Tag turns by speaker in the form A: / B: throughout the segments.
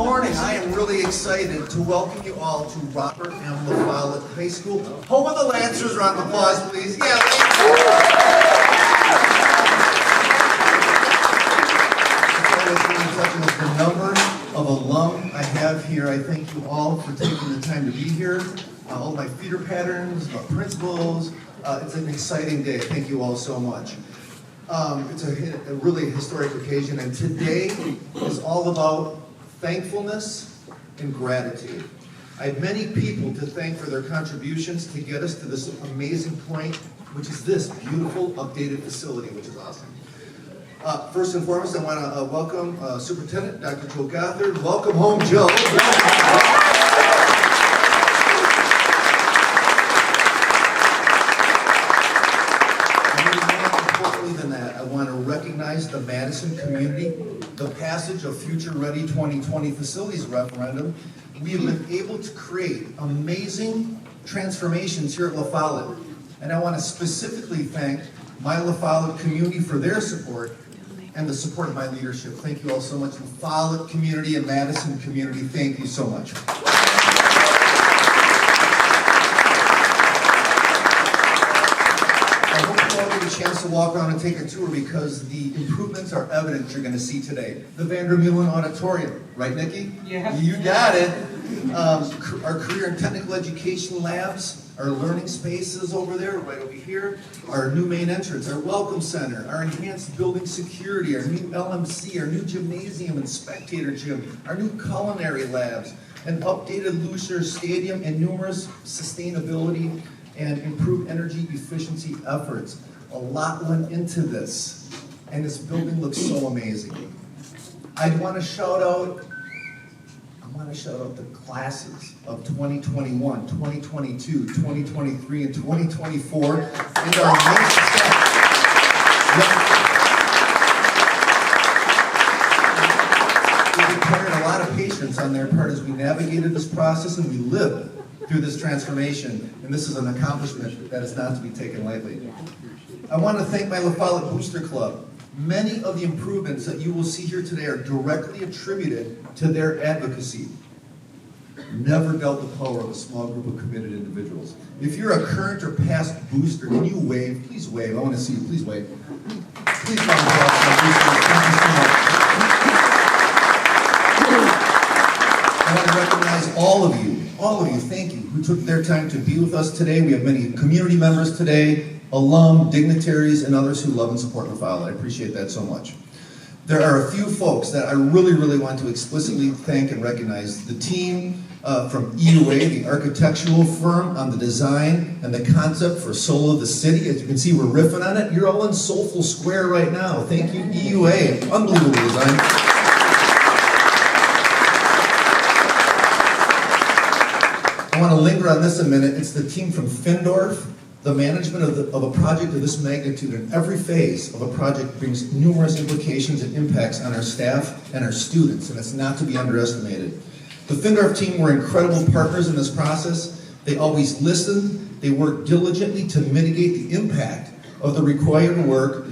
A: morning. I am really excited to welcome you all to Robert M. LaFollette High School. Home of the Lancers. Round of applause, please. Yeah, the number of alum I have here. I thank you all for taking the time to be here. All my feeder patterns, my principals. It's an exciting day. Thank you all so much. It's a really historic occasion, and today is all about thankfulness and gratitude. I have many people to thank for their contributions to get us to this amazing point, which is this beautiful, updated facility, which is awesome. First and foremost, I want to welcome Superintendent Dr. Joe Gothard. Welcome home, Joe. I want to recognize the Madison community. The passage of Future Ready 2020 facilities referendum, we have been able to create amazing transformations here at LaFollette. And I want to specifically thank my LaFollette community for their support and the support of my leadership. Thank you all so much. LaFollette community and Madison community, thank you so much. A chance to walk around and take a tour because the improvements are evident you're going to see today. The Vandermeulen Auditorium, right, Nikki?
B: Yeah.
A: You got it. Our career and technical education labs, our learning spaces over there, right over here, our new main entrance, our welcome center, our enhanced building security, our new LMC, our new gymnasium and spectator gym, our new culinary labs, an updated Lucier Stadium, and numerous sustainability and improved energy efficiency efforts. A lot went into this, and this building looks so amazing. I want to shout out the classes of 2021, 2022, 2023, and 2024, and our next step. We required a lot of patience on their part as we navigated this process, and we lived through this transformation, and this is an accomplishment that is not to be taken lightly. I want to thank my LaFollette Booster Club. Many of the improvements that you will see here today are directly attributed to their advocacy. Never doubt the power of a small group of committed individuals. If you're a current or past booster, can you wave? Please wave. I want to see you. Please wave. Please round of applause for my boosters. Thank you so much. I want to recognize all of you, thank you, who took their time to be with us today. We have many community members today, alum, dignitaries, and others who love and support LaFollette. I appreciate that so much. There are a few folks that I really, really want to explicitly thank and recognize. The team from EUA, the architectural firm, on the design and the concept for Soul of the City. As you can see, we're riffing on it. You're all in Soulful Square right now. Thank you, EUA. Unbelievable design. I want to linger on this a minute. It's the team from Findorf. The management of a project of this magnitude in every phase of a project brings numerous implications and impacts on our staff and our students, and it's not to be underestimated. The Findorf team were incredible partners in this process. They always listened. They worked diligently to mitigate the impact of the required work,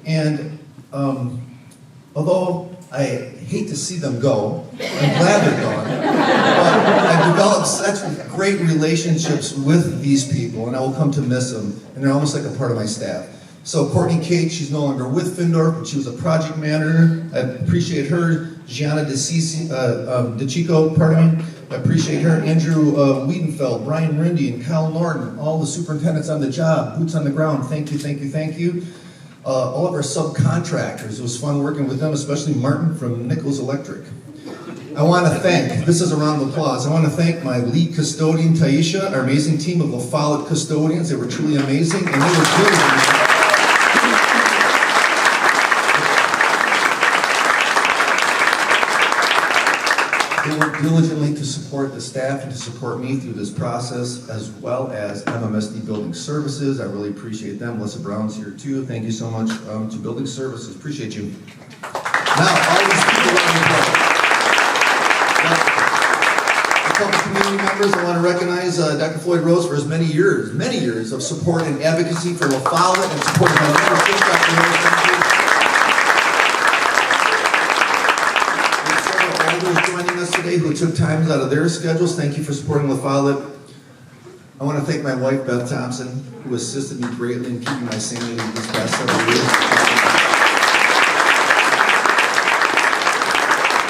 A: and although I hate to see them go, I'm glad they're gone. I've developed such great relationships with these people, and I will come to miss them, and they're almost like a part of my staff. So Courtney Kate, she's no longer with Findorf, but she was a project manager. I appreciate her. Gianna DeChico, pardon me. I appreciate her. Andrew Wiedenfeld, Brian Rindy, and Kyle Norton, all the superintendents on the job, boots on the ground. Thank you, thank you, thank you. All of our subcontractors, it was fun working with them, especially Martin from Nichols Electric. I want to thank, this is a round of applause, I want to thank my lead custodian, Taisha, our amazing team of LaFollette custodians. They were truly amazing, and they were diligently to support the staff and to support me through this process, as well as MMSD Building Services. I really appreciate them. Melissa Brown's here too. Thank you so much to Building Services. Appreciate you. Now, all these people around the place. A couple community members, I want to recognize Dr. Floyd Rose for his many years of support and advocacy for LaFollette and support of my leadership. Dr. Rose, thank you. individuals joining us today who took times out of their schedules. Thank you for supporting La Follette. I want to thank my wife, Beth Thompson, who assisted me greatly in keeping my sanity these past several years.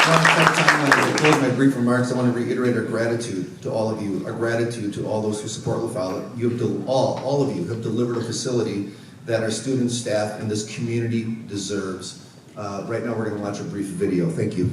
A: I want to take time when I close my brief remarks. I want to reiterate our gratitude to all of you, our gratitude to all those who support La Follette. You have all of you have delivered a facility that our students, staff, and this community deserves. Right now, we're going to watch a brief video. Thank you.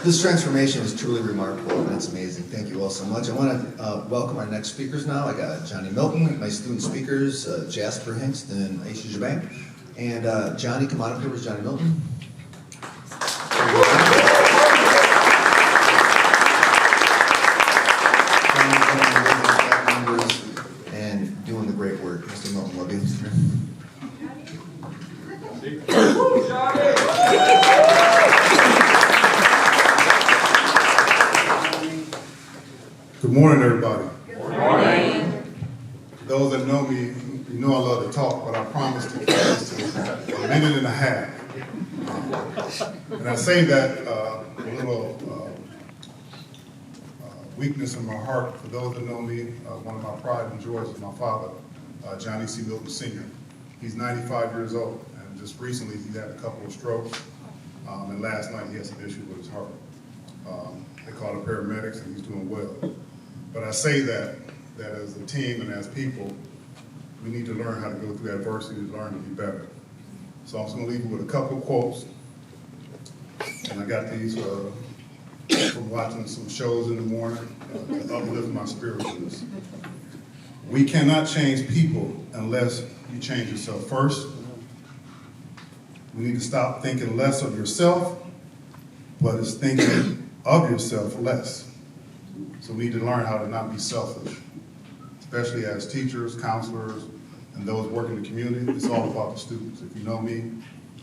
A: This transformation is truly remarkable, and it's amazing. Thank you all so much. I want to welcome our next speakers now. I got Johnny Milton, my student speakers, Jasper Hengst and Aisha Jabank. And Johnny, come on up here. Where's Johnny Milton? And doing the great work. Mr. Milton, love you.
B: Good morning, everybody.
C: Good morning.
B: For those that know me, you know I love to talk, but I promise to keep this to a minute and a half. And I say that a little weakness in my heart. For those that know me, one of my pride and joys is my father, Johnny C. Milton Sr. He's 95 years old, and just recently he had a couple of strokes, and last night he had some issues with his heart. They called the paramedics, and he's doing well. But I say that as a team and as people, we need to learn how to go through adversity to learn to be better. So I'm just going to leave you with a couple of quotes. And I got these from watching some shows in the morning to uplift my spiritualness. We cannot change people unless you change yourself first. We need to stop thinking less of yourself, but it's thinking of yourself less. So we need to learn how to not be selfish, especially as teachers, counselors, and those working in the community. It's all about the students. If you know me,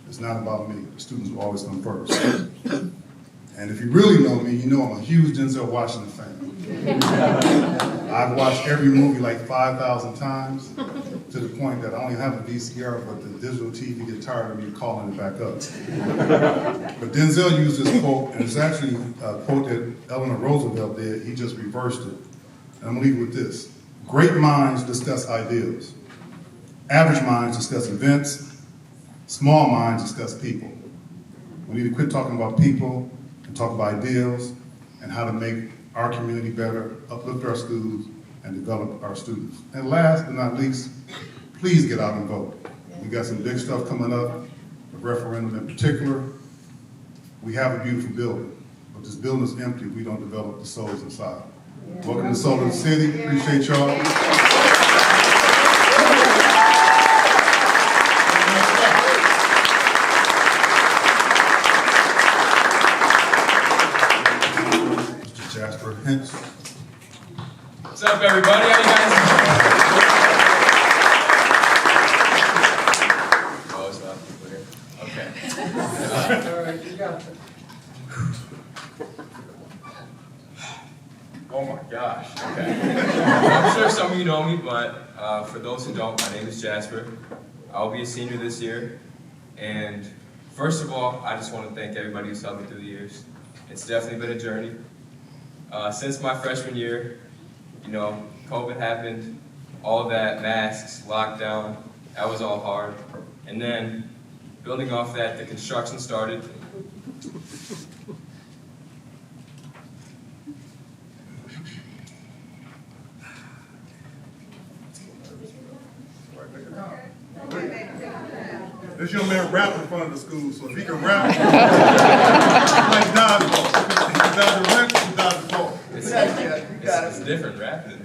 B: it's not about me. The students will always come first. And if you really know me, you know I'm a huge Denzel Washington fan. I've watched every movie like 5,000 times, to the point that I don't even have a VCR, but the digital TV get tired of me calling it back up. But Denzel used this quote, and it's actually a quote that Eleanor Roosevelt did. He just reversed it. And I'm gonna leave you with this. Great minds discuss ideals. Average minds discuss events. Small minds discuss people. We need to quit talking about people and talk about ideals and how to make our community better, uplift our schools, and develop our students. And last but not least, please get out and vote. We got some big stuff coming up, the referendum in particular. We have a beautiful building, but this building is empty if we don't develop the souls inside. Welcome to Soul of the City. Appreciate y'all. Mr. Jasper Hengst.
C: What's up, everybody? How you guys doing? Oh, it's not people here. Okay.
D: All right, you got it.
C: Oh my gosh. Okay. I'm sure some of you know me, but for those who don't, my name is Jasper. I'll be a senior this year, and first of all, I just want to thank everybody who's helped me through the years. It's definitely been a journey. Since my freshman year, you know, COVID happened, all that, masks, lockdown, that was all hard. And then, building off that, the construction started.
B: This young man rap in front of the school, so if he can rap, like dodgeball. He can dodge a wrench, he can dodge a ball.
C: It's different rapping.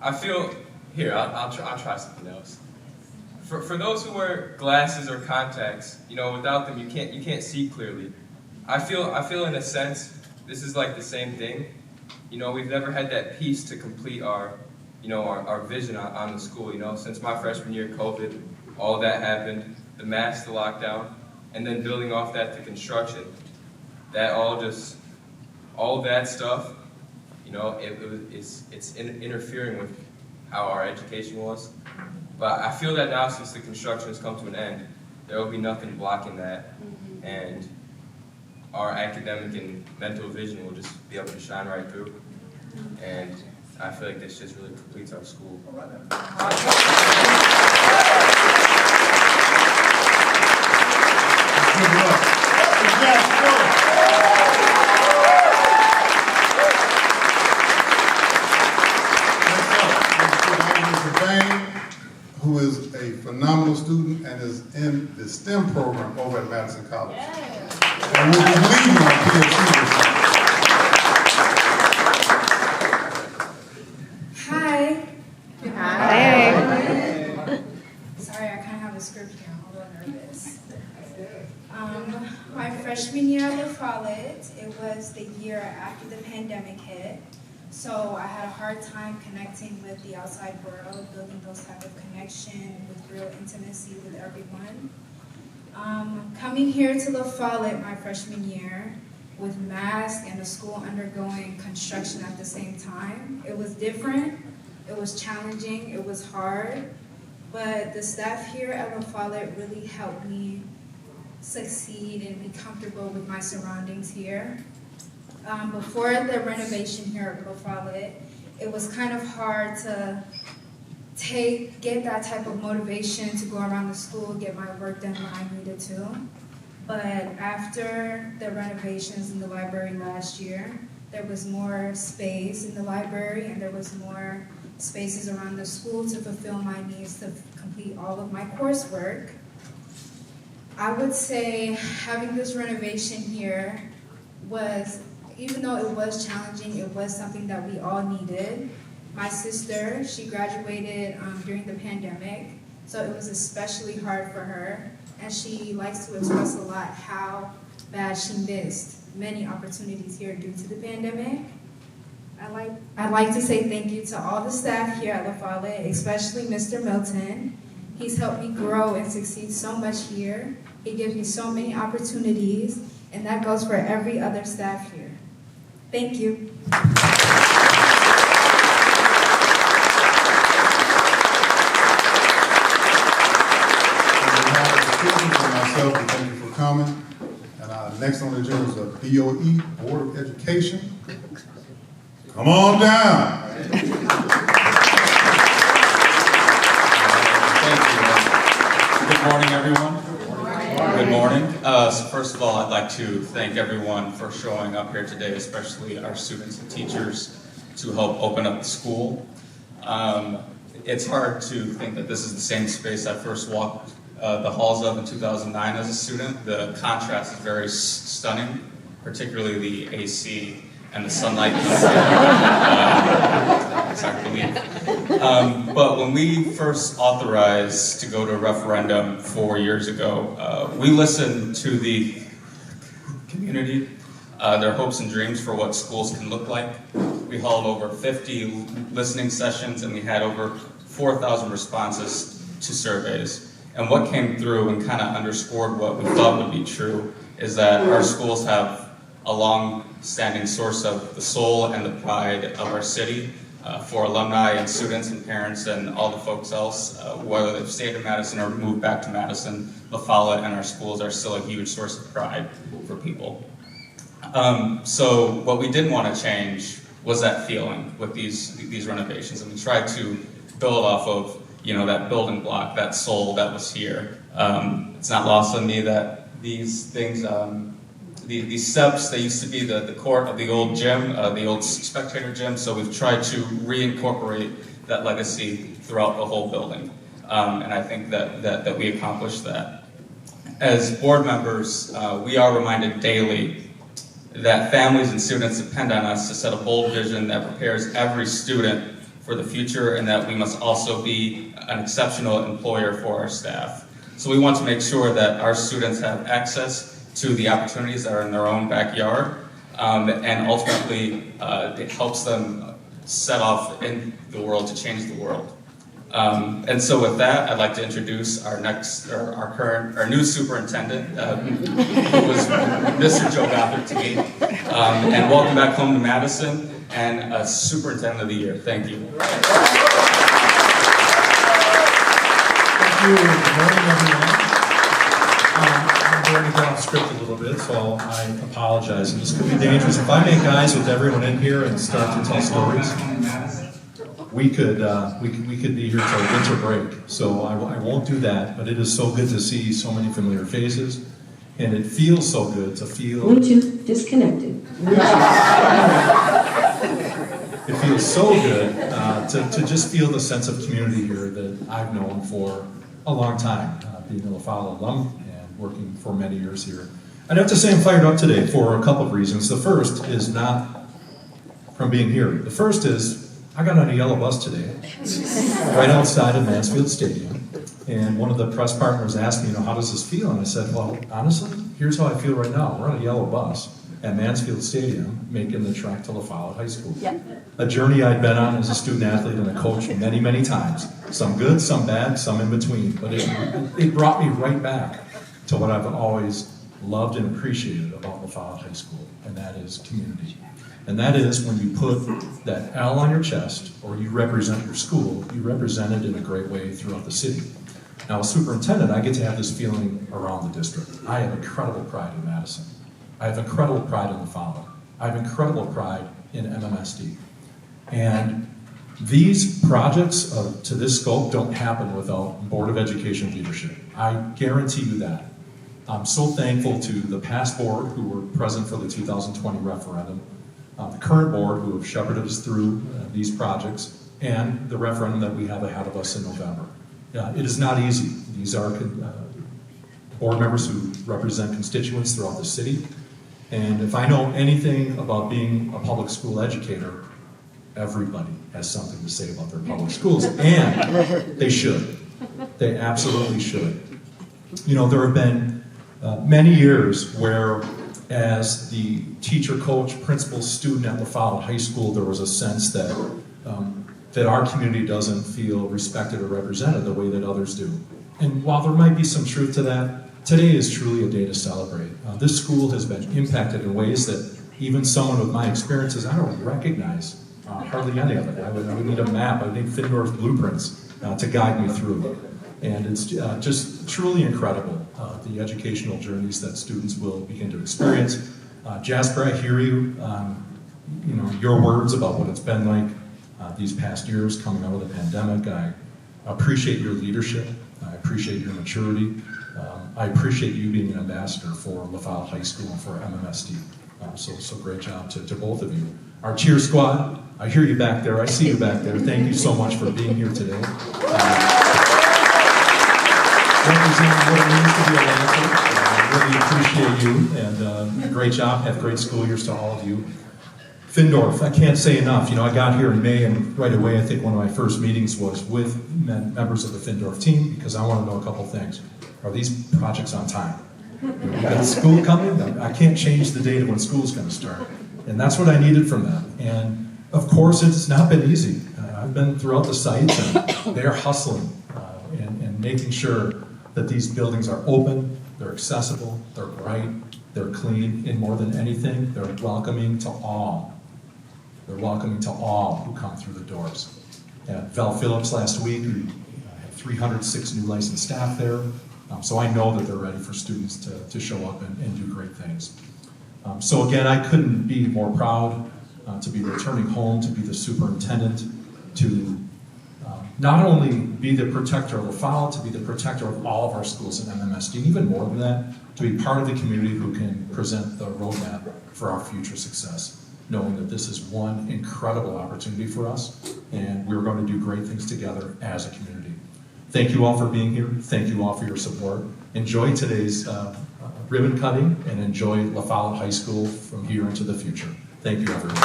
C: I feel, here, I'll try something else. For those who wear glasses or contacts, you know, without them you can't see clearly. I feel in a sense, this is like the same thing. You know, we've never had that piece to complete our vision on the school, you know. Since my freshman year, COVID, all of that happened, the masks, the lockdown, and then building off that, the construction. That all of that stuff, you know, it's interfering with how our education was. But I feel that now, since the construction has come to an end, there will be nothing blocking that, and our academic and mental vision will just be able to shine right through. And I feel like this just really completes our school.
B: Good luck. Who is a phenomenal student and is in the STEM program over at Madison College. And will be leading our PhD this year.
E: Hi.
F: Hi.
E: Sorry, I kind of have a script here. I'm a little nervous. My freshman year at La Follette, it was the year after the pandemic hit. So I had a hard time connecting with the outside world, building those type of connection with real intimacy with everyone. Coming here to La Follette my freshman year with masks and the school undergoing construction at the same time, it was different, it was challenging, it was hard, but the staff here at La Follette really helped me succeed and be comfortable with my surroundings here. Before the renovation here at La Follette, it was kind of hard to get that type of motivation to go around the school, get my work done when I needed to. But after the renovations in the library last year, there was more space in the library and there was more spaces around the school to fulfill my needs to complete all of my coursework. I would say having this renovation here was, even though it was challenging, it was something that we all needed. My sister, she graduated during the pandemic, so it was especially hard for her, and she likes to express a lot how bad she missed many opportunities here due to the pandemic. I'd like to say thank you to all the staff here at La Follette, especially Mr. Milton. He's helped me grow and succeed so much here. He gives me so many opportunities, and that goes for every other staff here. Thank you.
B: Myself, and thank you for coming. And next on the agenda is the BOE, Board of Education. Come on down.
G: Thank you. Good morning, everyone. Good morning. So first of all, I'd like to thank everyone for showing up here today, especially our students and teachers, to help open up the school. It's hard to think that this is the same space I first walked the halls of in 2009 as a student. The contrast is very stunning, particularly the AC and the sunlight. It's hard to believe. But when we first authorized to go to a referendum 4 years ago, we listened to the community, their hopes and dreams for what schools can look like. We held over 50 listening sessions and we had over 4,000 responses to surveys. And what came through and kind of underscored what we thought would be true is that our schools have a long-standing source of the soul and the pride of our city. for alumni and students and parents and all the folks else, whether they've stayed in Madison or moved back to Madison, La Follette and our schools are still a huge source of pride for people. So what we didn't want to change was that feeling with these renovations, and we tried to build off of that building block, that soul that was here. It's not lost on me that these things, these steps, they used to be the court of the old gym, the old spectator gym, so we've tried to reincorporate that legacy throughout the whole building. And I think that we accomplished that. As board members, we are reminded daily that families and students depend on us to set a bold vision that prepares every student for the future, and that we must also be an exceptional employer for our staff. So we want to make sure that our students have access to the opportunities that are in their own backyard, and ultimately it helps them set off in the world to change the world. And so with that, I'd like to introduce our new superintendent, who was Mr. Joe Gothard to me, and welcome back home to Madison, and Superintendent of the Year. Thank you.
D: Thank you. Good morning, everyone. I'm going to go off script a little bit, so I apologize. This could be dangerous. If I make eyes with everyone in here and start to tell stories, we could be here till winter break. So I won't do that, but it is so good to see so many familiar faces, and it feels so good to feel...
F: Bluetooth disconnected.
D: It feels so good to just feel the sense of community here that I've known for a long time, being a La Follette alum and working for many years here. I'd have to say I'm fired up today for a couple of reasons. The first is not from being here. The first is I got on a yellow bus today, right outside of Mansfield Stadium, and one of the press partners asked me, how does this feel? And I said, well, honestly, here's how I feel right now. We're on a yellow bus at Mansfield Stadium, making the trek to La Follette High School.
F: Yep.
D: A journey I'd been on as a student athlete and a coach many, many times. Some good, some bad, some in between. But it brought me right back to what I've always loved and appreciated about La Follette High School, and that is community. And that is when you put that L on your chest, or you represent your school, you represent it in a great way throughout the city. Now, as superintendent, I get to have this feeling around the district. I have incredible pride in Madison. I have incredible pride in La Follette. I have incredible pride in MMSD. And these projects to this scope don't happen without Board of Education leadership. I guarantee you that. I'm so thankful to the past board who were present for the 2020 referendum, the current board who have shepherded us through these projects, and the referendum that we have ahead of us in November. It is not easy. These are board members who represent constituents throughout the city. And if I know anything about being a public school educator, everybody has something to say about their public schools, and they should. They absolutely should. There have been many years where, as the teacher, coach, principal, student at La Follette High School, there was a sense that our community doesn't feel respected or represented the way that others do. And while there might be some truth to that, today is truly a day to celebrate. This school has been impacted in ways that even someone with my experiences, I don't recognize hardly any of it. I would need a map, I would need Findorf blueprints to guide me through. And it's just truly incredible, the educational journeys that students will begin to experience. Jasper, I hear you, your words about what it's been like these past years coming out of the pandemic. I appreciate your leadership. I appreciate your maturity. I appreciate you being an ambassador for La Follette High School and for MMSD. So great job to both of you. Our cheer squad, I hear you back there. I see you back there. Thank you so much for being here today. Representing what it means to be a Lancer. I really appreciate you, and great job. Have great school years to all of you. Findorf, I can't say enough. I got here in May, and right away I think one of my first meetings was with members of the Findorf team, because I want to know a couple things. Are these projects on time? We got school coming. I can't change the date of when school's going to start. And that's what I needed from them. And of course, it's not been easy. I've been throughout the sites, and they're hustling and making sure that these buildings are open, they're accessible, they're bright, they're clean, and more than anything, they're welcoming to all. They're welcoming to all who come through the doors. At Val Phillips last week, we had 306 new licensed staff there. So I know that they're ready for students to show up and do great things. So again, I couldn't be more proud to be returning home, to be the superintendent, to not only be the protector of La Follette, to be the protector of all of our schools in MMSD, and even more than that, to be part of the community who can present the roadmap for our future success, knowing that this is one incredible opportunity for us, and we're going to do great things together as a community. Thank you all for being here. Thank you all for your support. Enjoy today's ribbon cutting, and enjoy La Follette High School from here into the future. Thank you, everyone.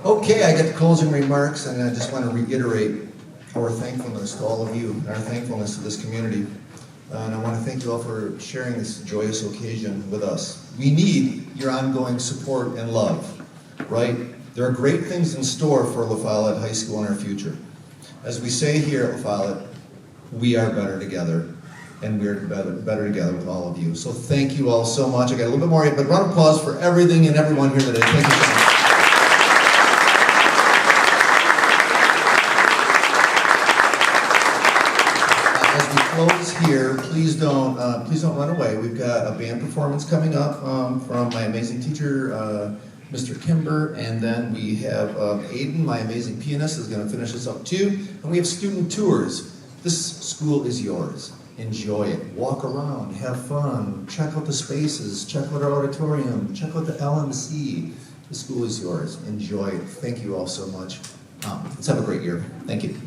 A: Okay, I get the closing remarks, and I just want to reiterate our thankfulness to all of you, and our thankfulness to this community. And I want to thank you all for sharing this joyous occasion with us. We need your ongoing support and love, right? There are great things in store for La Follette High School in our future. As we say here at La Follette, we are better together, and we're better together with all of you. So thank you all so much. I got a little bit more, but round of applause for everything and everyone here today. Thank you so much. Close here. Please don't run away. We've got a band performance coming up from my amazing teacher, Mr. Kimber, and then we have Aiden, my amazing pianist, is going to finish us up too. And we have student tours. This school is yours. Enjoy it. Walk around. Have fun. Check out the spaces. Check out our auditorium. Check out the LMC. The school is yours. Enjoy it. Thank you all so much. Let's have a great year. Thank you.